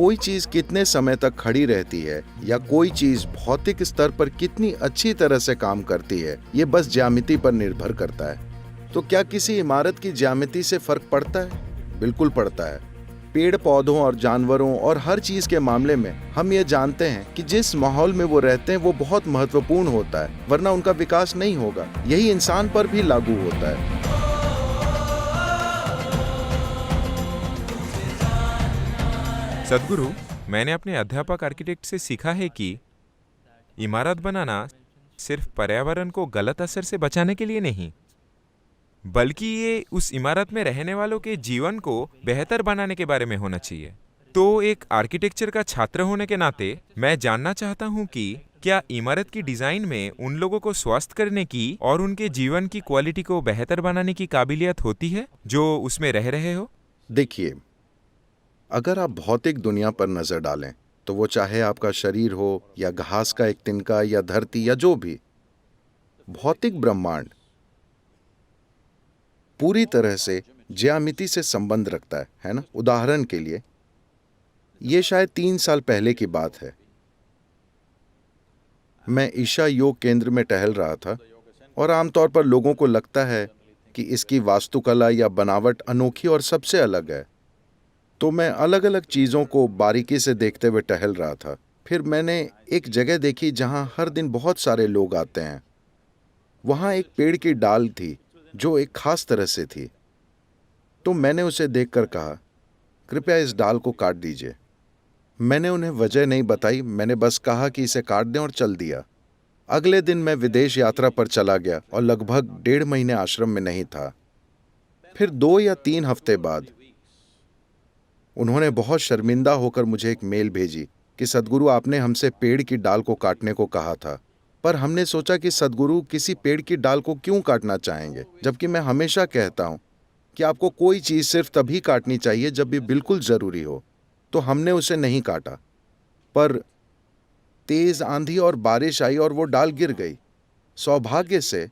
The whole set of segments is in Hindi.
कोई चीज कितने समय तक खड़ी रहती है या कोई चीज भौतिक स्तर पर कितनी अच्छी तरह से काम करती है, ये बस ज्यामिति पर निर्भर करता है। तो क्या किसी इमारत की ज्यामिति से फर्क पड़ता है? बिल्कुल पड़ता है। पेड़ पौधों और जानवरों और हर चीज के मामले में हम ये जानते हैं कि जिस माहौल में वो रहते हैं वो बहुत महत्वपूर्ण होता है, वरना उनका विकास नहीं होगा। यही इंसान पर भी लागू होता है। सदगुरु, मैंने अपने अध्यापक आर्किटेक्ट से सीखा है कि इमारत बनाना सिर्फ पर्यावरण को गलत असर से बचाने के लिए नहीं, बल्कि ये उस इमारत में रहने वालों के जीवन को बेहतर बनाने के बारे में होना चाहिए। तो एक आर्किटेक्चर का छात्र होने के नाते मैं जानना चाहता हूँ कि क्या इमारत की डिजाइन में उन लोगों को स्वस्थ करने की और उनके जीवन की क्वालिटी को बेहतर बनाने की काबिलियत होती है जो उसमें रह रहे हो? देखिए, अगर आप भौतिक दुनिया पर नजर डालें तो वो चाहे आपका शरीर हो या घास का एक तिनका या धरती या जो भी, भौतिक ब्रह्मांड पूरी तरह से ज्यामिति से संबंध रखता है ना। उदाहरण के लिए, ये शायद 3 साल पहले की बात है। मैं ईशा योग केंद्र में टहल रहा था और आमतौर पर लोगों को लगता है कि इसकी वास्तुकला या बनावट अनोखी और सबसे अलग है। तो मैं अलग अलग चीजों को बारीकी से देखते हुए टहल रहा था। फिर मैंने एक जगह देखी जहां हर दिन बहुत सारे लोग आते हैं। वहां एक पेड़ की डाल थी जो एक खास तरह से थी। तो मैंने उसे देखकर कहा, कृपया इस डाल को काट दीजिए। मैंने उन्हें वजह नहीं बताई, मैंने बस कहा कि इसे काट दें और चल दिया। अगले दिन मैं विदेश यात्रा पर चला गया और लगभग 1.5 महीने आश्रम में नहीं था। फिर 2 या 3 हफ्ते बाद उन्होंने बहुत शर्मिंदा होकर मुझे एक मेल भेजी कि सदगुरु, आपने हमसे पेड़ की डाल को काटने को कहा था। पर हमने सोचा कि सदगुरु किसी पेड़ की डाल को क्यों काटना चाहेंगे, जबकि मैं हमेशा कहता हूं कि आपको कोई चीज सिर्फ तभी काटनी चाहिए जब ये बिल्कुल जरूरी हो। तो हमने उसे नहीं काटा। पर तेज आंधी और बारिश आई और वो डाल गिर गई। सौभाग्य से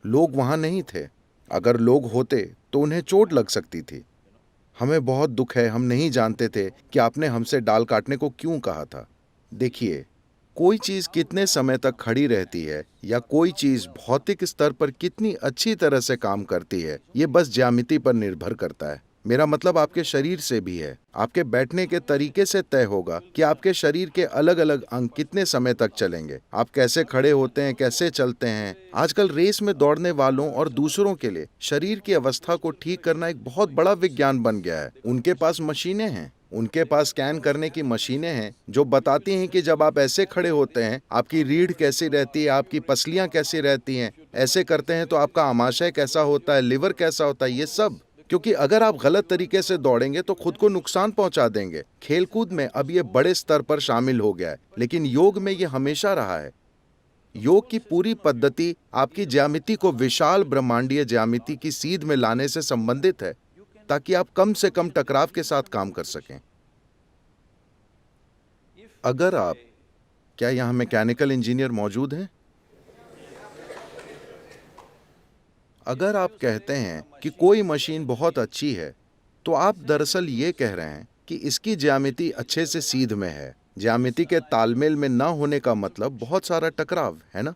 लोग वहां नहीं थे। अगर लोग होते तो उन्हें चोट लग सकती थी। हमें बहुत दुख है, हम नहीं जानते थे कि आपने हमसे डाल काटने को क्यों कहा था। देखिए, कोई चीज कितने समय तक खड़ी रहती है या कोई चीज भौतिक स्तर पर कितनी अच्छी तरह से काम करती है, ये बस ज्यामिति पर निर्भर करता है। मेरा मतलब आपके शरीर से भी है। आपके बैठने के तरीके से तय होगा कि आपके शरीर के अलग अलग अंग कितने समय तक चलेंगे। आप कैसे खड़े होते हैं, कैसे चलते हैं। आजकल रेस में दौड़ने वालों और दूसरों के लिए शरीर की अवस्था को ठीक करना एक बहुत बड़ा विज्ञान बन गया है। उनके पास मशीनें हैं, उनके पास स्कैन करने की मशीनें हैं जो बताती हैं कि जब आप ऐसे खड़े होते हैं आपकी रीढ़ कैसी रहती है, आपकी पसलियां कैसी रहती हैं, ऐसे करते हैं तो आपका आमाशय कैसा होता है, लिवर कैसा होता है, ये सब। क्योंकि अगर आप गलत तरीके से दौड़ेंगे तो खुद को नुकसान पहुंचा देंगे। खेलकूद में अब ये बड़े स्तर पर शामिल हो गया है, लेकिन योग में ये हमेशा रहा है। योग की पूरी पद्धति आपकी ज्यामिति को विशाल ब्रह्मांडीय ज्यामिति की सीध में लाने से संबंधित है, ताकि आप कम से कम टकराव के साथ काम कर सकें। अगर आप, क्या यहां मैकेनिकल इंजीनियर मौजूद हैं? अगर आप कहते हैं कि कोई मशीन बहुत अच्छी है, तो आप दरअसल ये कह रहे हैं कि इसकी ज्यामिति अच्छे से सीध में है। ज्यामिति के तालमेल में ना होने का मतलब बहुत सारा टकराव है ना।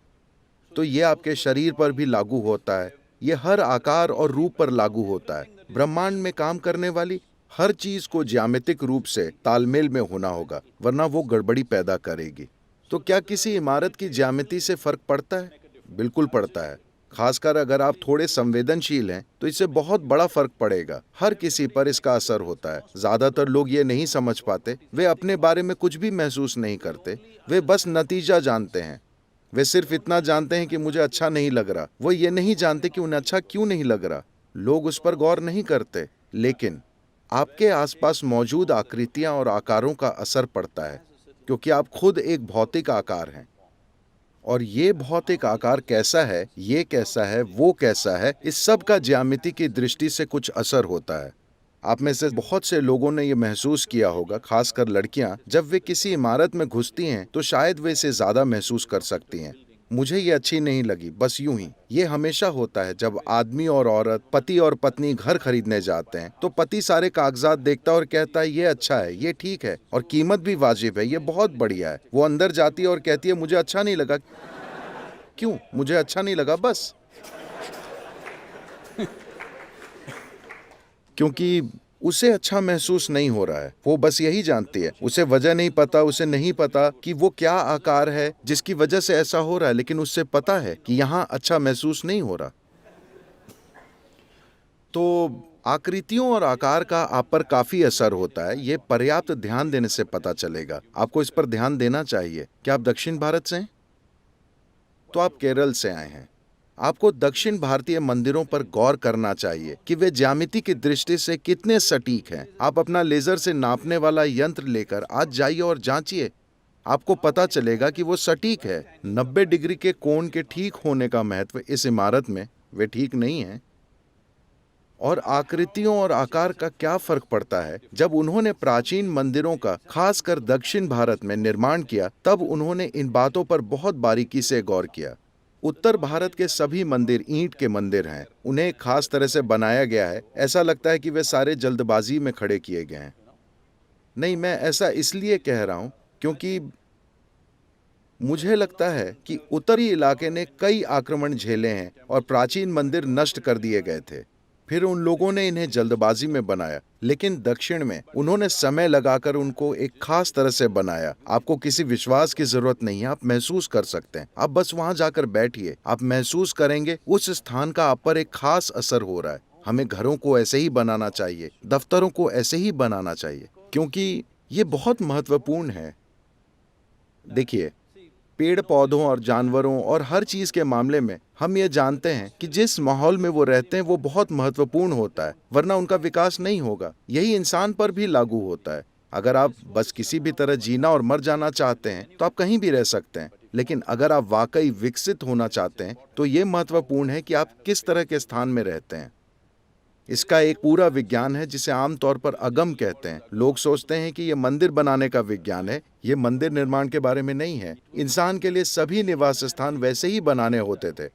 तो ये आपके शरीर पर भी लागू होता है, ये हर आकार और रूप पर लागू होता है। ब्रह्मांड में काम करने वाली हर चीज को ज्यामितिक रूप से तालमेल में होना होगा, वरना वो गड़बड़ी पैदा करेगी। तो क्या किसी इमारत की ज्यामिति से फर्क पड़ता है? बिल्कुल पड़ता है। खासकर अगर आप थोड़े संवेदनशील हैं तो इससे बहुत बड़ा फर्क पड़ेगा। हर किसी पर इसका असर होता है। ज्यादातर लोग ये नहीं समझ पाते, वे अपने बारे में कुछ भी महसूस नहीं करते, वे बस नतीजा जानते हैं। वे सिर्फ इतना जानते हैं कि मुझे अच्छा नहीं लग रहा। वो ये नहीं जानते कि उन्हें अच्छा क्यों नहीं लग रहा। लोग उस पर गौर नहीं करते। लेकिन आपके आसपास मौजूद आकृतियां और आकारों का असर पड़ता है, क्योंकि आप खुद एक भौतिक आकार हैं। और ये भौतिक आकार कैसा है, ये कैसा है, वो कैसा है, इस सब का ज्यामिति की दृष्टि से कुछ असर होता है। आप में से बहुत से लोगों ने ये महसूस किया होगा, खासकर लड़कियां, जब वे किसी इमारत में घुसती हैं तो शायद वे इसे ज्यादा महसूस कर सकती हैं। मुझे ये अच्छी नहीं लगी, बस यूं ही। ये हमेशा होता है जब आदमी और औरत, पति और पत्नी घर खरीदने जाते हैं तो पति सारे कागजात देखता है और कहता है ये अच्छा है, ये ठीक है और कीमत भी वाजिब है, ये बहुत बढ़िया है। वो अंदर जाती है और कहती है मुझे अच्छा नहीं लगा। क्यों मुझे अच्छा नहीं लगा? बस क्योंकि उसे अच्छा महसूस नहीं हो रहा है। वो बस यही जानती है, उसे वजह नहीं पता, उसे नहीं पता कि वो क्या आकार है जिसकी वजह से ऐसा हो रहा है, लेकिन उससे पता है कि यहाँ अच्छा महसूस नहीं हो रहा। तो आकृतियों और आकार का आप पर काफी असर होता है, ये पर्याप्त ध्यान देने से पता चलेगा। आपको इस पर ध्यान देना चाहिए। क्या आप दक्षिण भारत से हैं? तो आप केरल से आए हैं। आपको दक्षिण भारतीय मंदिरों पर गौर करना चाहिए कि वे ज्यामिति की दृष्टि से कितने सटीक हैं। आप अपना लेजर से नापने वाला यंत्र लेकर आज जाइए और जांचिए। आपको पता चलेगा कि वो सटीक है। 90 डिग्री के कोण के ठीक होने का महत्व इस इमारत में वे ठीक नहीं है। और आकृतियों और आकार का क्या फर्क पड़ता है? जब उन्होंने प्राचीन मंदिरों का खासकर दक्षिण भारत में निर्माण किया तब उन्होंने इन बातों पर बहुत बारीकी से गौर किया। उत्तर भारत के सभी मंदिर ईंट के मंदिर हैं। उन्हें एक खास तरह से बनाया गया है। ऐसा लगता है कि वे सारे जल्दबाजी में खड़े किए गए हैं। नहीं, मैं ऐसा इसलिए कह रहा हूं क्योंकि मुझे लगता है कि उत्तरी इलाके ने कई आक्रमण झेले हैं और प्राचीन मंदिर नष्ट कर दिए गए थे। फिर उन लोगों ने इन्हें जल्दबाजी में बनाया, लेकिन दक्षिण में उन्होंने समय लगाकर उनको एक खास तरह से बनाया। आपको किसी विश्वास की जरूरत नहीं है, आप महसूस कर सकते हैं। आप बस वहां जाकर बैठिए, आप महसूस करेंगे उस स्थान का आप पर एक खास असर हो रहा है। हमें घरों को ऐसे ही बनाना चाहिए, दफ्तरों को ऐसे ही बनाना चाहिए, क्योंकि ये बहुत महत्वपूर्ण है। देखिए, पेड़ पौधों और जानवरों और हर चीज के मामले में हम ये जानते हैं कि जिस माहौल में वो रहते हैं वो बहुत महत्वपूर्ण होता है, वरना उनका विकास नहीं होगा। यही इंसान पर भी लागू होता है। अगर आप बस किसी भी तरह जीना और मर जाना चाहते हैं तो आप कहीं भी रह सकते हैं, लेकिन अगर आप वाकई विकसित होना चाहते हैं तो ये महत्वपूर्ण है कि आप किस तरह के स्थान में रहते हैं। इसका एक पूरा विज्ञान है जिसे आमतौर पर अगम कहते हैं। लोग सोचते हैं कि यह मंदिर बनाने का विज्ञान है। ये मंदिर निर्माण के बारे में नहीं है। इंसान के लिए सभी निवास स्थान वैसे ही बनाने होते थे।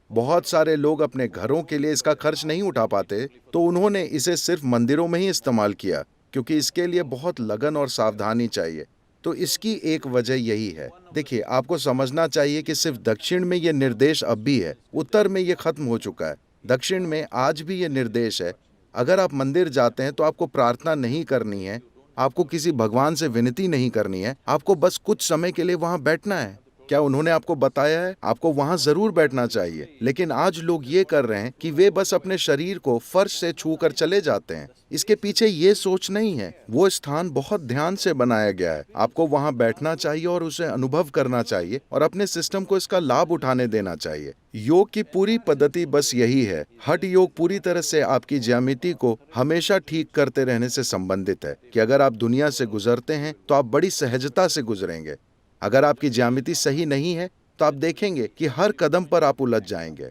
बहुत सारे लोग अपने घरों के लिए इसका खर्च नहीं उठा पाते, तो उन्होंने इसे सिर्फ मंदिरों में ही इस्तेमाल किया, क्योंकि इसके लिए बहुत लगन और सावधानी चाहिए। तो इसकी एक वजह यही है। देखिए, आपको समझना चाहिए कि सिर्फ दक्षिण में यह निर्देश अब भी है, उत्तर में यह खत्म हो चुका है। दक्षिण में आज भी ये निर्देश है। अगर आप मंदिर जाते हैं तो आपको प्रार्थना नहीं करनी है, आपको किसी भगवान से विनती नहीं करनी है, आपको बस कुछ समय के लिए वहां बैठना है। क्या उन्होंने आपको बताया है? आपको वहां जरूर बैठना चाहिए, लेकिन आज लोग ये कर रहे हैं कि वे बस अपने शरीर को फर्श से छू कर चले जाते हैं। इसके पीछे ये सोच नहीं है। वो स्थान बहुत ध्यान से बनाया गया है। आपको वहां बैठना चाहिए और उसे अनुभव करना चाहिए और अपने सिस्टम को इसका लाभ उठाने देना चाहिए। योग की पूरी पद्धति बस यही है। हठ योग पूरी तरह से आपकी ज्यामिति को हमेशा ठीक करते रहने से संबंधित है कि अगर आप दुनिया से गुजरते हैं तो आप बड़ी सहजता से गुजरेंगे। अगर आपकी ज्यामिति सही नहीं है तो आप देखेंगे कि हर कदम पर आप उलझ जाएंगे।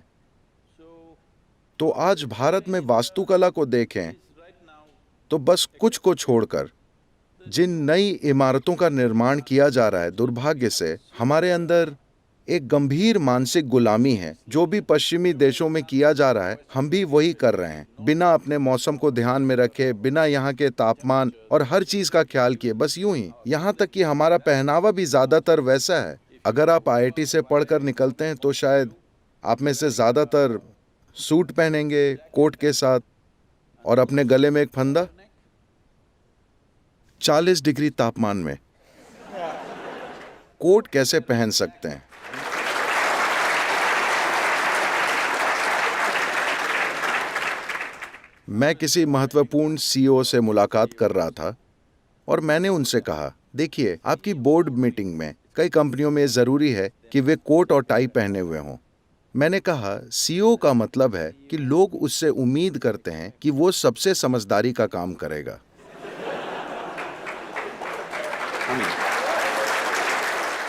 तो आज भारत में वास्तुकला को देखें तो बस कुछ को छोड़कर जिन नई इमारतों का निर्माण किया जा रहा है, दुर्भाग्य से हमारे अंदर एक गंभीर मानसिक गुलामी है। जो भी पश्चिमी देशों में किया जा रहा है हम भी वही कर रहे हैं, बिना अपने मौसम को ध्यान में रखे, बिना यहाँ के तापमान और हर चीज का ख्याल किए, बस यूं ही। यहाँ तक कि हमारा पहनावा भी ज्यादातर वैसा है। अगर आप आईआईटी से पढ़कर निकलते हैं तो शायद आप में से ज्यादातर सूट पहनेंगे कोट के साथ और अपने गले में एक फंदा। 40 डिग्री तापमान में कोट कैसे पहन सकते हैं? मैं किसी महत्वपूर्ण सीईओ से मुलाकात कर रहा था और मैंने उनसे कहा, देखिए, आपकी बोर्ड मीटिंग में कई कंपनियों में जरूरी है कि वे कोट और टाई पहने हुए हों। मैंने कहा, सीईओ का मतलब है कि लोग उससे उम्मीद करते हैं कि वो सबसे समझदारी का काम करेगा।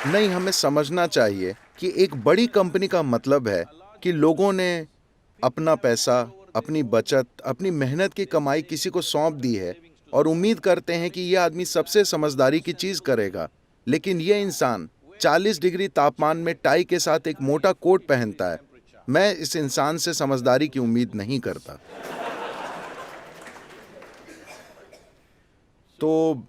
नहीं, हमें समझना चाहिए कि एक बड़ी कंपनी का मतलब है कि लोगों ने अपना पैसा, अपनी बचत, अपनी मेहनत की कमाई किसी को सौंप दी है और उम्मीद करते हैं कि यह आदमी सबसे समझदारी की चीज करेगा। लेकिन यह इंसान 40 डिग्री तापमान में टाई के साथ एक मोटा कोट पहनता है। मैं इस इंसान से समझदारी की उम्मीद नहीं करता। तो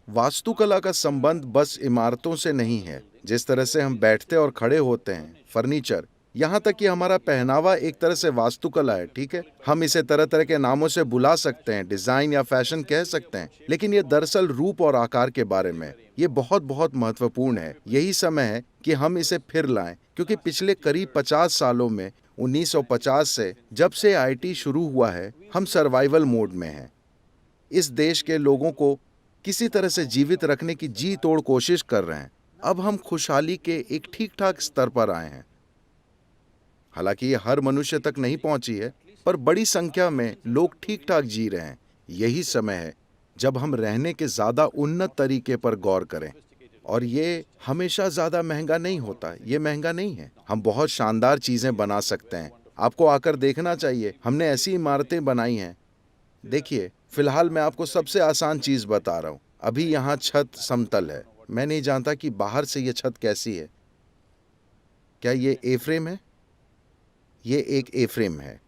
वास्तुकला का संबंध बस इमारतों से नहीं है। जिस तरह से हम बैठते और खड़े होते हैं, फर्नीचर, यहाँ तक कि हमारा पहनावा एक तरह से वास्तुकला है, ठीक है? हम इसे तरह तरह के नामों से बुला सकते हैं, डिजाइन या फैशन कह सकते हैं, लेकिन ये दरअसल रूप और आकार के बारे में। ये बहुत बहुत महत्वपूर्ण है। यही समय है कि हम इसे फिर लाएं, क्योंकि पिछले करीब 50 सालों में 1950 से जब से आईटी शुरू हुआ है, हम सर्वाइवल मोड में हैं। इस देश के लोगों को किसी तरह से जीवित रखने की जी तोड़ कोशिश कर रहे हैं। अब हम खुशहाली के एक ठीक ठाक स्तर पर आए हैं। हालांकि ये हर मनुष्य तक नहीं पहुंची है, पर बड़ी संख्या में लोग ठीक ठाक जी रहे हैं। यही समय है जब हम रहने के ज्यादा उन्नत तरीके पर गौर करें। और ये हमेशा ज्यादा महंगा नहीं होता। ये महंगा नहीं है। हम बहुत शानदार चीजें बना सकते हैं। आपको आकर देखना चाहिए। हमने ऐसी इमारतें बनाई हैं। देखिए, फिलहाल मैं आपको सबसे आसान चीज बता रहा हूं। अभी यहाँ छत समतल है। मैं नहीं जानता कि बाहर से ये छत कैसी है। क्या ये ए फ्रेम है? ये एक ए फ्रेम है।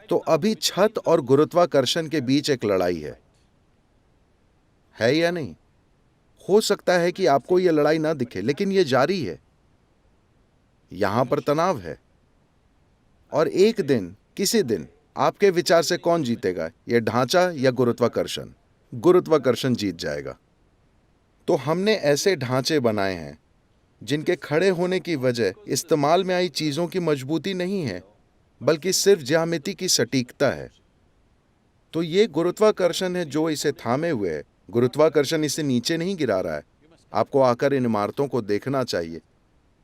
तो अभी छत और गुरुत्वाकर्षण के बीच एक लड़ाई है या नहीं? हो सकता है कि आपको यह लड़ाई ना दिखे, लेकिन यह जारी है। यहां पर तनाव है। और एक दिन, किसी दिन, आपके विचार से कौन जीतेगा, यह ढांचा या गुरुत्वाकर्षण? गुरुत्वाकर्षण जीत जाएगा। तो हमने ऐसे ढांचे बनाए हैं जिनके खड़े होने की वजह इस्तेमाल में आई चीजों की मजबूती नहीं है, बल्कि सिर्फ ज्यामिति की सटीकता है। तो ये गुरुत्वाकर्षण है जो इसे थामे हुए है। गुरुत्वाकर्षण इसे नीचे नहीं गिरा रहा है। आपको आकर इन इमारतों को देखना चाहिए।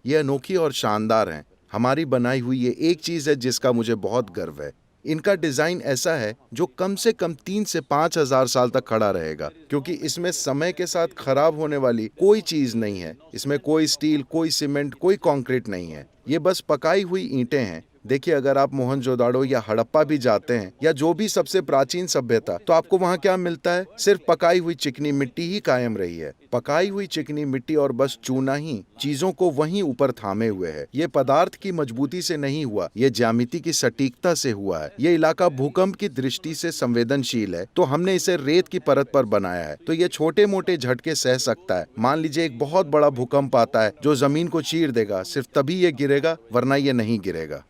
ये अनोखी और शानदार हैं। हमारी बनाई हुई ये एक चीज है जिसका मुझे बहुत गर्व है। इनका डिजाइन ऐसा है जो कम से कम 3 से 5 हजार साल तक खड़ा रहेगा, क्योंकि इसमें समय के साथ खराब होने वाली कोई चीज नहीं है। इसमें कोई स्टील, कोई सीमेंट, कोई कंक्रीट नहीं है। ये बस पकाई हुई ईंटें हैं। देखिए, अगर आप मोहनजोदाड़ो या हड़प्पा भी जाते हैं या जो भी सबसे प्राचीन सभ्यता, तो आपको वहाँ क्या मिलता है? सिर्फ पकाई हुई चिकनी मिट्टी ही कायम रही है। पकाई हुई चिकनी मिट्टी और बस चूना ही चीजों को वहीं ऊपर थामे हुए है। ये पदार्थ की मजबूती से नहीं हुआ, ये ज्यामिति की सटीकता से हुआ है। ये इलाका भूकंप की दृष्टि से संवेदनशील है, तो हमने इसे रेत की परत पर बनाया है, तो ये छोटे मोटे झटके सह सकता है। मान लीजिए एक बहुत बड़ा भूकंप आता है जो जमीन को चीर देगा, सिर्फ तभी ये गिरेगा, वरना ये नहीं गिरेगा।